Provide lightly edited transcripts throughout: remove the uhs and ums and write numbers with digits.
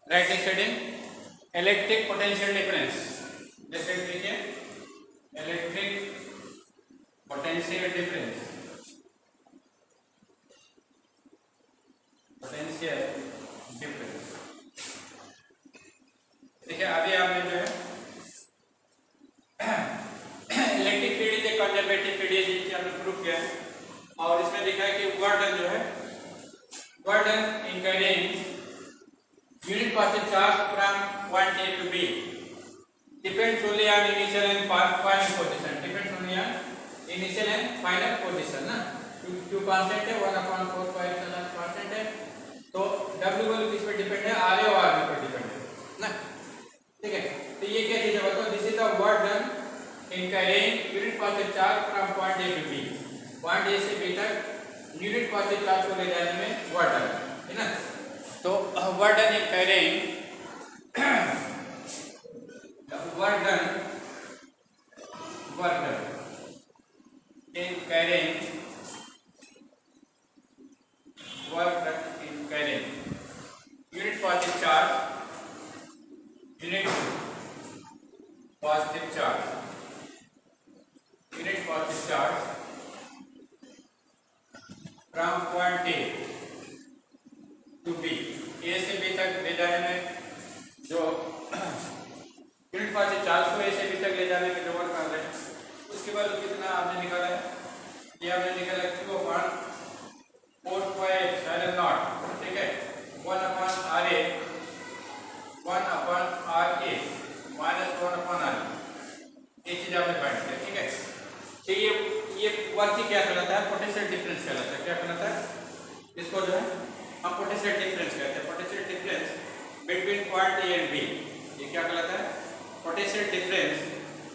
Right extending electric potential difference, जैसे देखिए electric potential difference, potential difference. देखिए अभी आपने जो है electric field is a conservative field, ये चीज हमने प्रूव किया है। और इसमें देखा है कि वर्क डन जो है, work done in carrying unit positive charge from point A to B depends only on initial and final position, depends only on initial and final position ना, Q कांस्टेंट है 1/4 कांस्टेंट है, तो W value किस पे depend है, are और are पर depend है ना, ठीक है। तो ये क्या चीज है बताओ, this is the work done in carrying unit positive charge from point A to B, point A से बी तक यूनिट पॉजिटिव चार्ज को ले जाने में वर्क डन है ना। तो work done in carrying work done in carrying unit positive charge, unit positive charge, unit positive charge from point A to B, A से B तक ले जाने में जो यूनिट पॉजिटिव चार्ज को ए से बी तक ले जाने में जो वर्क कर रहे हैं, उसके बाद कितना आपने निकाला है, ये आपने निकाला Q अपॉन 4π0, ठीक है, 1/RA 1/RA माइनस 1/RA, ये चीज आपने फाइंड किया, ठीक है। तो ये वर्क ही क्या कहलाता है, पोटेंशियल डिफरेंस कहलाता है। क्या कहलाता है, इसको जो है हम पोटेंशियल डिफरेंस कहते हैं, potential difference between point A and B, ये क्या कहलाता है, potential difference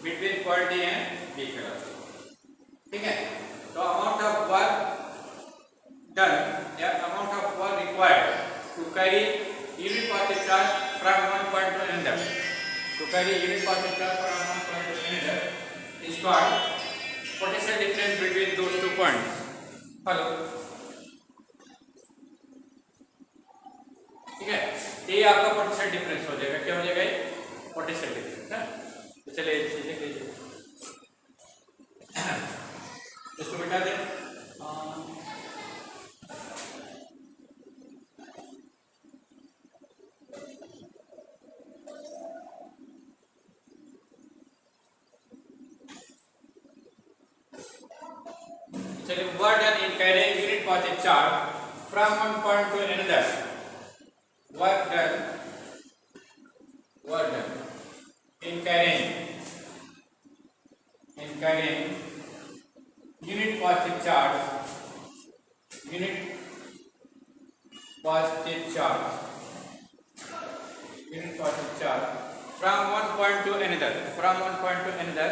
between point A and B कहलाता है, ठीक है। तो अमाउंट ऑफ वर्क डन या amount of work required to carry unit positive charge from one point to another, to carry unit positive charge from one point to another is called potential difference between those two points. Hello, ठीक है, ये आपका potential difference हो जाएगा, क्या हो जाएगा, potential difference है। तो चलिए इसे लिख लीजिए, इसको मिटा दें। चलिए, work done in carrying unit positive charge from one point to another, work done in carrying unit positive charge from one point to another,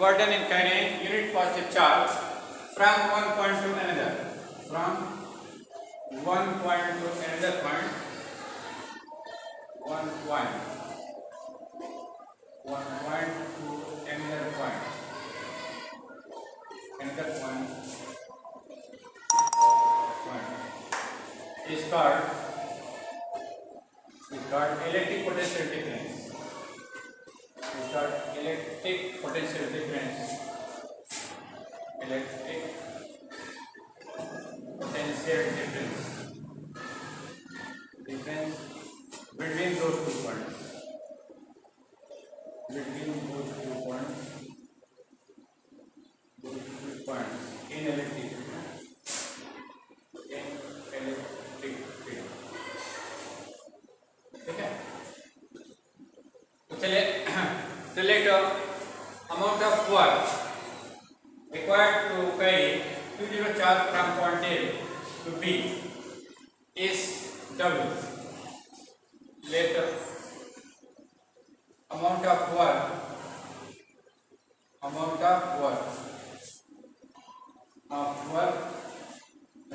work done in carrying unit positive charge from one point to another, from one point to another point, one point to another point, is called electric potential difference. Is called electric potential difference. Electric potential difference. Difference between those two points. In electric field. ठीक है, तो चलिए select amount of work required to carry Q0 charge from point A to B is W. Let amount of work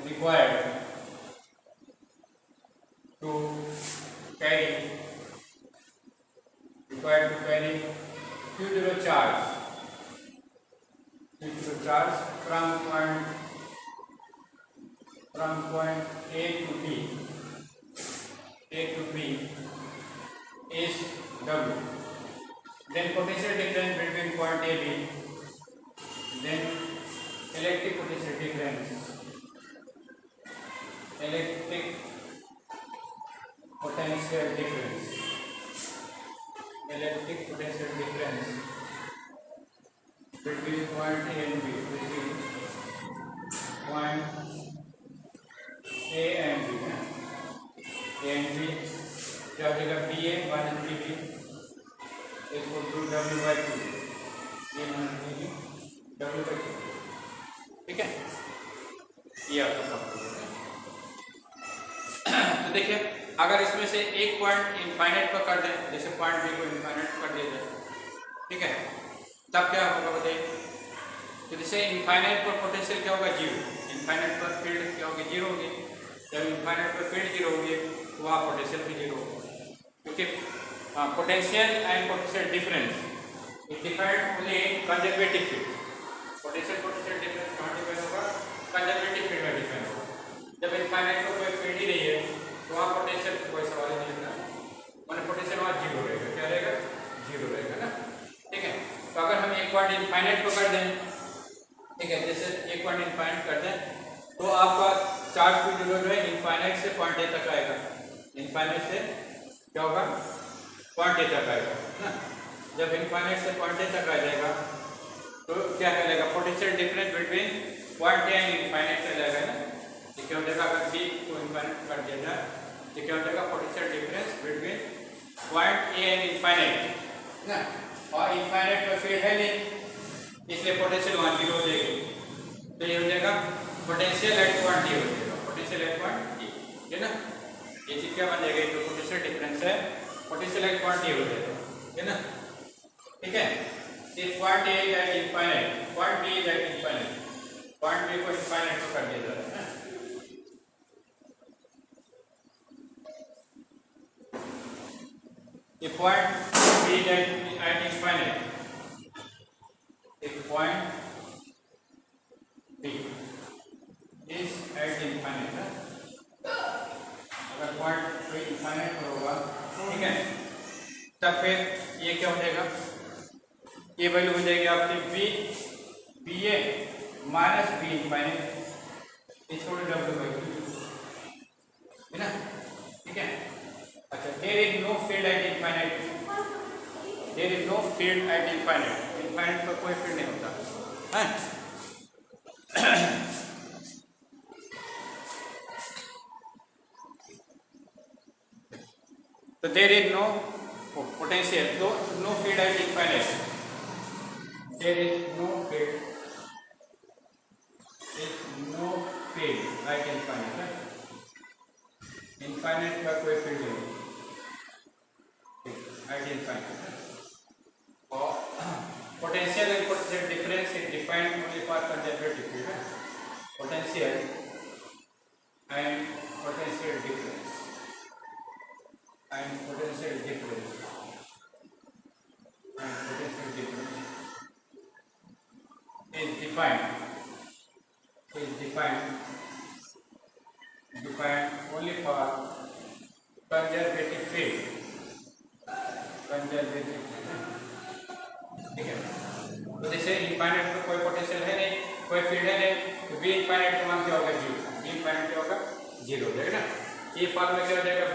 required to carry required to carry Q0 charge from point A to B is W. Then potential difference between point A B, then electric potential difference between point A and B, क्या हो जाएगा BA minus BB इसको to W by two A minus BB W by two, ठीक है, ये आपका सब। तो देखिए अगर इसमें से एक पॉइंट इनफाइनाइट पर कर दें, जैसे पॉइंट बी को इनफाइनाइट कर दिया जाए, ठीक है, तब क्या होगा बताइए। तो जैसे इनफाइनाइट पर पोटेंशियल क्या होगा, जीरो। इनफाइनाइट पर फील्ड क्या होगी, जीरो होगी। जब इनफाइनाइट पर फील्ड जीरो होगी तो वहाँ पोटेंशियल भी जीरो होगा, क्योंकि potential and potential difference it defined only conservative field. Potential difference कहाँ डिफाइन होगा, कंजर्वेटिव फील्ड में डिफाइन होगा। जब इनफाइनाइट पर कोई फील्ड ही नहीं है तो वहाँ पोटेंशियल कोई सवाल ही नहीं होगा, मैंने पोटेंशियल वहाँ जीरो रहेगा, क्या रहेगा, जीरो रहेगा ना, ठीक है। तो अगर हम एक पॉइंट इनफाइनाइट पर कर दें, ठीक है, जैसे एक पॉइंट इनफाइनाइट कर दें तो आपका चार्ज Q0 जो है इनफाइनाइट से पॉइंट ए तक आएगा। इनफाइनाइट से क्या होगा, पॉइंट ए तक आएगा ना। जब इनफाइनाइट से पॉइंट ए तक आ जाएगा तो क्या कहलाएगा, potential difference between point A and infinite कहलाएगा ना। ये क्या हो जाएगा, अगर बी को इनफाइनाइट कर दिया जाए तो क्या हो जाएगा, potential difference between point A and infinite ना। और इनफाइनाइट पर फील्ड है नहीं, इसलिए पोटेंशियल वहाँ जीरो हो जाएगी। तो ये हो जाएगा पोटेंशियल एट पॉइंट डी हो जाएगा, पोटेंशियल एट पॉइंट डी, है ना। ये चीज क्या बन जाएगा, जो पोटेंशियल डिफरेंस है पोटेंशियल एट पॉइंट डी हो जाएगा, है ना, ठीक है। If point A is at infinite, point B is at infinite, point B को इनफाइनाइट को कर दिया जा रहा है ना। If point B is at infinite, if point B is at infinite, अगर पॉइंट कोई इनफाइनाइट पर होगा, ठीक है, तब फिर ये क्या हो जाएगा, ये वैल्यू हो जाएगी आपकी B A minus B infinite equal to W by two, है ना, ठीक है। अच्छा, there is no field at infinite, there is no field at infinite, infinite पर कोई फील्ड नहीं होता है। तो देयर इज नो पोटेंशियल, तो no field at infinite, there is no field at infinite, infinite का कोई फील्ड नहीं एट इनफाइनाइट। और potential and potential difference is defined only for conservative field, potential and potential difference is defined only for conservative field, ठीक है। तो जैसे infinite में कोई पोटेंशियल है नहीं, कोई फील्ड है नहीं, तो बी इनफाइनाइट का मान क्या होगा, जीरो। बी इनफाइनाइट क्या होगा, जीरो हो जाएगा ना। ये फॉर्मूला क्या हो जाएगा,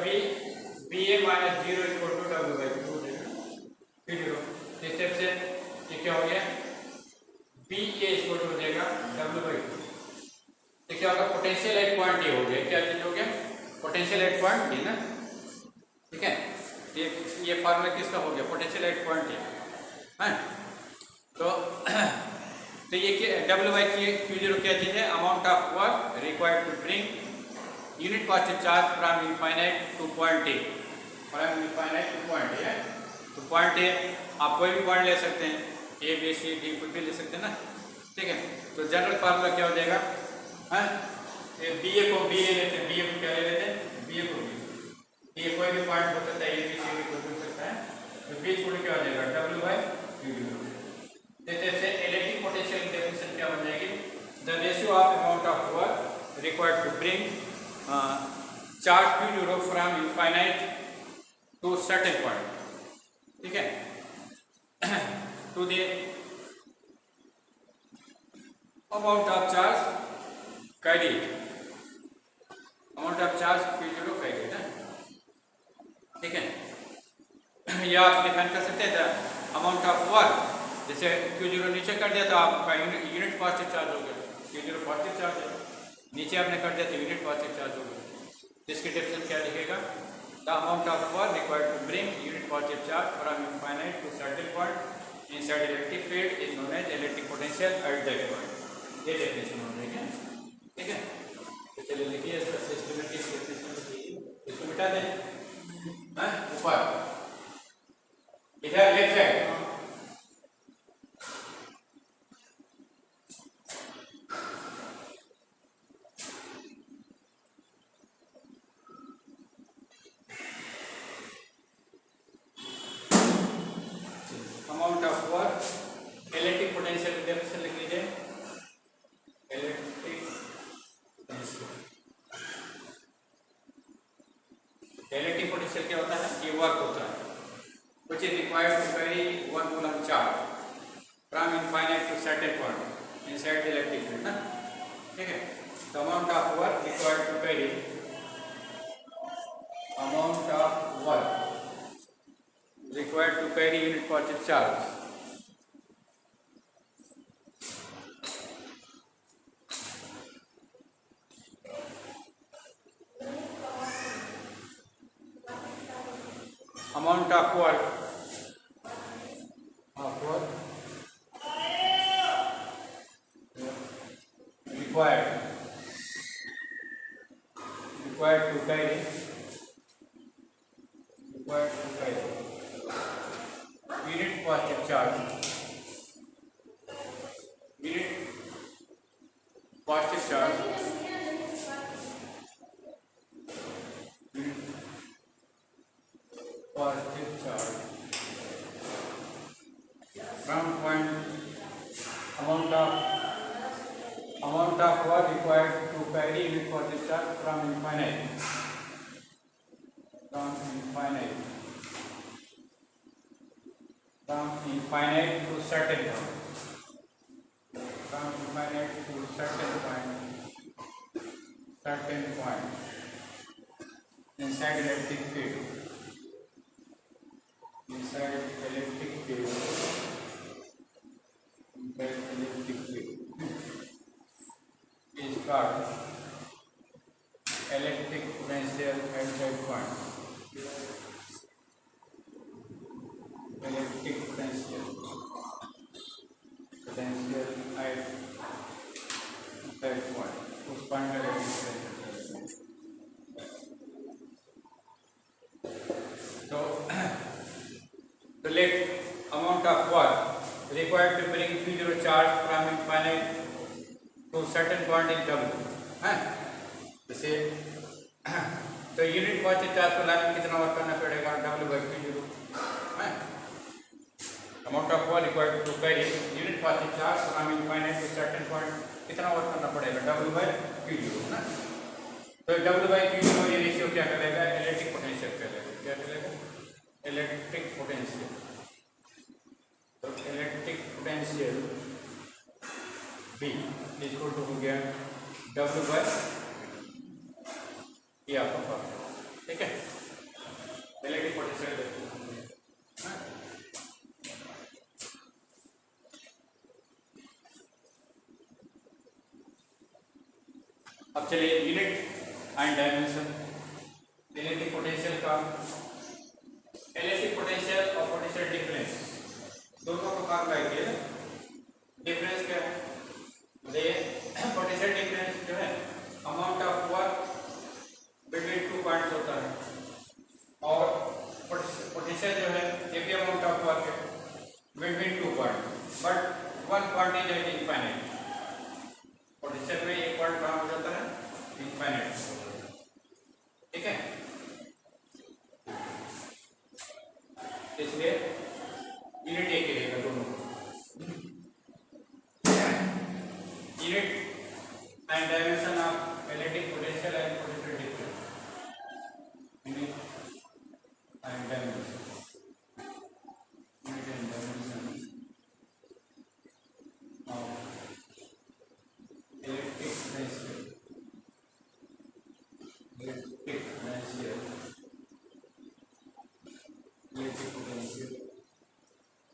B A minus zero equal to W by two हो जाएगा, फिर जीरो। इस स्टेप से ये क्या हो गया, बी ए इक्वल टू हो जाएगा W बाई टू। तो क्या होगा, पोटेंशियल एट पॉइंट डी हो गया, क्या चीज हो गया, पोटेंशियल एट पॉइंट डी ना, ठीक है। ये फॉर्मूला किसका हो गया, पोटेंशियल एट पॉइंट डी है। तो ये W बाई Q0 क्या चीज है, amount of work required to bring unit positive charge from infinite to point A, from infinite to point A. तो पॉइंट ए आप कोई भी पॉइंट ले सकते हैं, ए बी सी डी कुछ भी ले सकते हैं ना, ठीक है। तो जनरल फार्मूला क्या हो जाएगा, बी ए को बी ए लेते हैं, बी ए को क्या ले लेते हैं, बी ए को B, bring charge q zero from infinite to certain point. ठीक है, to the amount of charge carried, amount of charge q zero carried है, ठीक है। या आप डिफाइन कर सकते हैं अमाउंट ऑफ वर्क, जैसे क्यू जीरो नीचे कर दिया तो आपका यूनिट पॉजिटिव चार्ज हो गया, क्यू जीरो पॉजिटिव चार्ज है, नीचे आपने कर दिया तो यूनिट पॉजिटिव चार्ज हो गया। इसकी डेफिनेशन क्या लिखेगा, the amount of work required to bring unit positive charge from infinite to certain point inside electric field is known as electric potential at that point. ये डेफिनेशन हो रही है, ठीक है। तो चलिए लिखिए इसका सिस्टमेटिक डेफिनेशन लिखिए, इसको मिटा दें ऊपर इधर left side, amount of work electric potential की डेफिनेशन लिख लीजिए, इलेक्ट्रिक पोटेंशियल क्या होता है, ये वर्क होता है which is required to carry 1 coulomb charge from infinite to certain point inside the electric field, ना, ठीक है। The amount of work required to carry, amount of work required to carry unit positive charge amount of work required to carry unit positive charge, unit positive charge from point, amount of work required to carry unit positive charge from infinite to certain point, certain point inside electric field, is called electric potential at that point. Electric potential at that point. उस point का electric potential. तो let amount of work required to bring q zero charge from infinite to certain point in W है, जैसे तो unit positive charge को लाने में कितना वर्क करना पड़ेगा, W by q zero है। Amount of work required to carry unit positive charge from infinite to certain point कितना वर्क करना पड़ेगा, W by q zero ना। तो W by q zero ये रेशियो क्या करेगा, इलेक्ट्रिक पोटेंशियल कहलाएगा, क्या कहलाएगा, इलेक्ट्रिक पोटेंशियल। तो electric potential V equal to हो गया W बाय ये आपका पास, ठीक है। इलेक्ट्रिक पोटेंशियल अब चलिए unit and dimension. Electric potential का, इलेक्ट्रिक पोटेंशियल और पोटेंशियल डिफरेंस दोनों को काम करेंगे। डिफरेंस क्या है, पोटेंशियल डिफरेंस जो है amount of work between two points होता है, और पोटेंशियल जो है ये भी अमाउंट ऑफ वर्क है between two point, but one point is infinite. Potential में एक पॉइंट कहाँ हो जाता है, इनफाइनाइट, ठीक है। इसलिए यूनिट एक ही रहेगा दोनों, unit and dimension of electric potential electric potential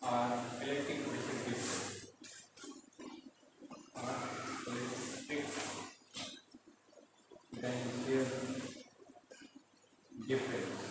और इलेक्ट्रिक पोटेंशियल difference.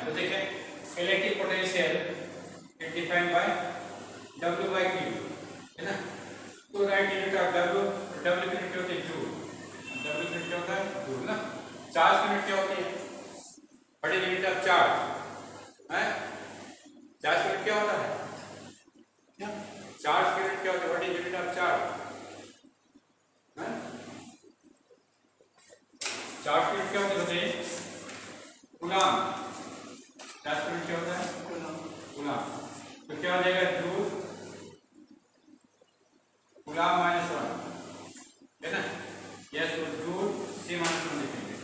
तो देखिए electric potential is defined by W by Q है ना। तो राइट यूनिट ऑफ W की यूनिट होती है जूल, W की यूनिट होता है जूल ना। चार्ज की यूनिट क्या होती है? बड़ी यूनिट ऑफ चार्ज है। चार्ज की यूनिट क्या होता है? चार्ज की यूनिट क्या होती है? बड़ी यूनिट ऑफ चार्ज है। चार्ज की यूनिट क्या होती है? कूलम। चार्ज की यूनिट क्या होता है? कूलम। तो क्या हो जाएगा? जूल कूलम माइनस 1 है ना। यस, तो जूल C माइनस 1 लिखेंगे।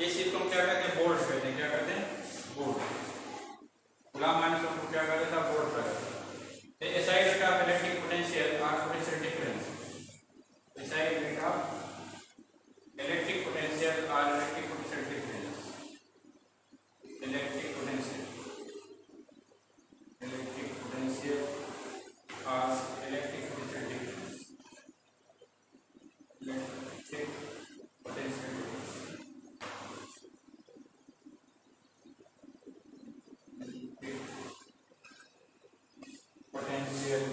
इस चीज को क्या कहते हैं? बोल्ट कहते हैं। क्या कहते हैं? बोल्ट। कूलम माइनस 1 को क्या कहते हैं? बोल्ट कहते हैं। SI unit of electric potential और potential difference, SI unit of electric potential और electric potential difference, electric potential और electric potential difference, electric potential potential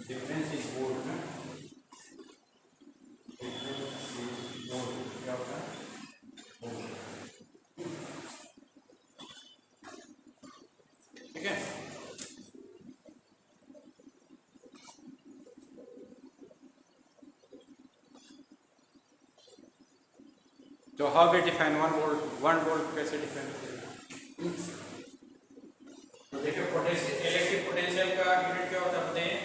difference is volt ना। difference is volt क्या होता है? volt। ठीक है। तो हाउ वी डिफाइन 1 वोल्ट कैसे डिफाइन करें? तो देखिए पोटेंशियल, इलेक्ट्रिक पोटेंशियल का यूनिट क्या होता है बताइए?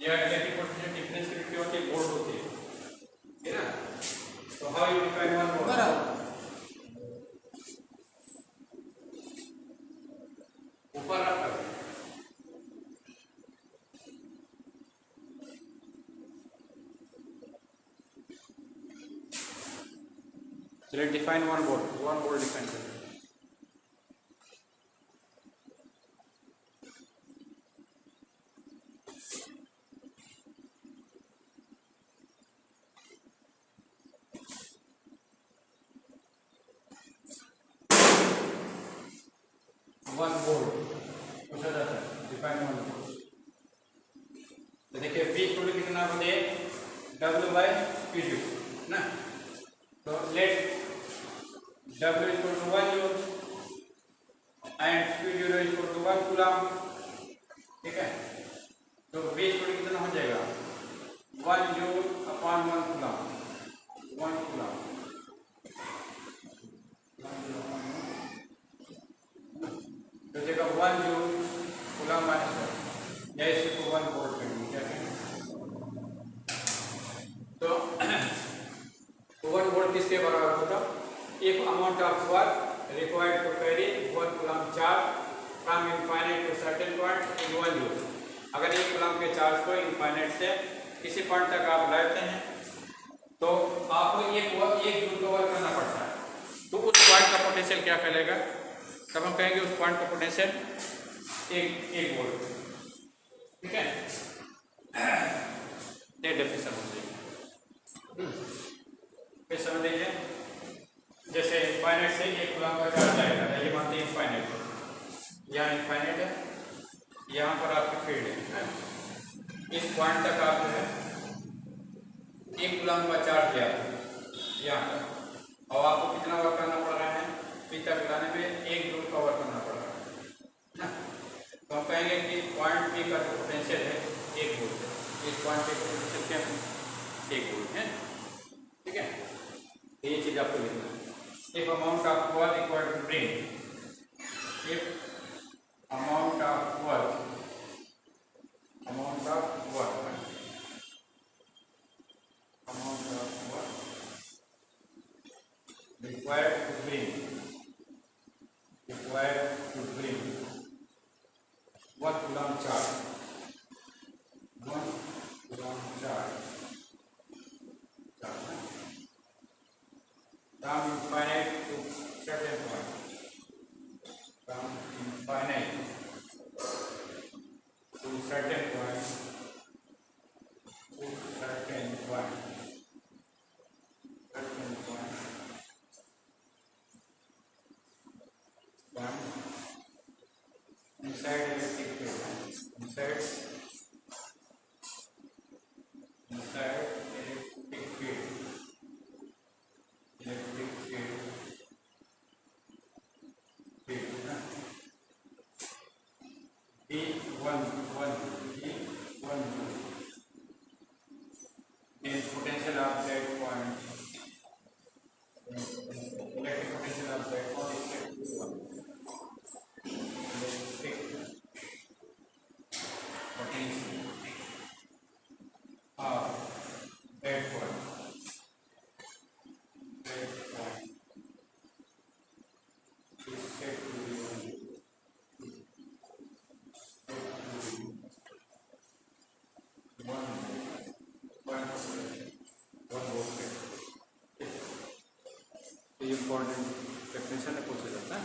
या इलेक्ट्रिक पोटेंशियल डिफरेंस की यूनिट क्या होती है? वोल्ट होती है ना। तो हाउ यू डिफाइन 1 वोल्ट? ऊपर रख। चलिए डिफाइन 1 वोल्ट डिफाइन करें। वन वोल्ट पूछा जाता है, डिफाइन 1 वोल्ट। तो देखिए V इक्वल कितना होते हैं? W by Q ना। तो let W equal to 1 joule and Q0 equal to 1 coulomb. ठीक है। तो V इक्वल कितना हो जाएगा? 1 जूल अपॉन 1 कूलम, 1 कूलम। तो जगह 1 जूल कूलम माइनस 1 या इसी को 1 वोल्ट करेंगे। क्या करेंगे? तो 1 वोल्ट किसके बराबर होगा? If amount of work required to carry 1 coulomb charge from infinite to certain point in 1 joule. अगर 1 कूलम के चार्ज को इनफाइनाइट से किसी पॉइंट तक आप लाते हैं तो आपको 1 जूल का वर्क करना पड़ता है। तो उस पॉइंट का पोटेंशियल क्या कहलाएगा? तब हम कहेंगे उस पॉइंट का पोटेंशियल 1 वोल्ट। ठीक है। ये डेफिनेशन हो जाएगी। फिर समझ लीजिए, जैसे इनफाइनाइट से 1 कूलम का चार्ज आएगा, ये मानते हैं इनफाइनाइट है, यहाँ इनफाइनाइट है, यहाँ पर आपकी फील्ड है। इस पॉइंट तक आप जो है 1 कूलम का चार्ज लिया यहाँ पर, और आपको कितना वर्क करना पड़ रहा है? पी तक लाने में 1 जूल का वर्क करना पड़ रहा है ना। तो हम कहेंगे कि पॉइंट पी का जो पोटेंशियल है 1 वोल्ट है। इस पॉइंट पे पोटेंशियल क्या है? 1 वोल्ट है। ठीक है। ये चीज आपको लिखना है। If amount of work required to bring if amount of work amount of work required to bring 1 coulomb charge 1 coulomb charge from infinite to certain point from infinite to certain point from inside electric field inside electric field D1 is potential of that point. Electric potential of that point is set to 1. Electric potential of that point. Is set to 1 volt. Important definition में पूछा जाता है।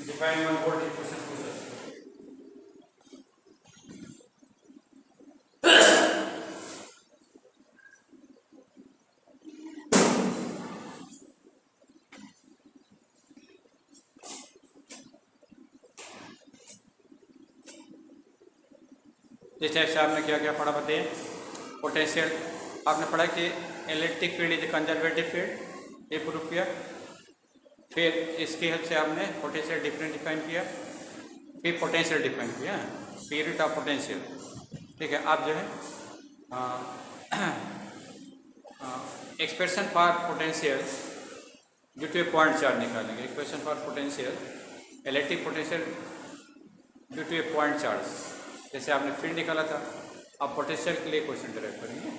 Define 1 volt equation पूछा जाता है। जिस type से आपने क्या क्या पढ़ा बताइए। पोटेंशियल आपने पढ़ा कि electric field is conservative field, ये प्रूफ किया। फिर इसकी हेल्प से आपने पोटेंशियल डिफाइन किया, फिर पोटेंशियल डिफाइन किया, पीरियड ऑफ पोटेंशियल। ठीक है, आप जो है expression for potential due to a point charge निकालेंगे। Expression for potential electric potential due to a point charge, जैसे आपने फील्ड निकाला था, आप पोटेंशियल के लिए क्वेश्चन डायरेक्ट करेंगे।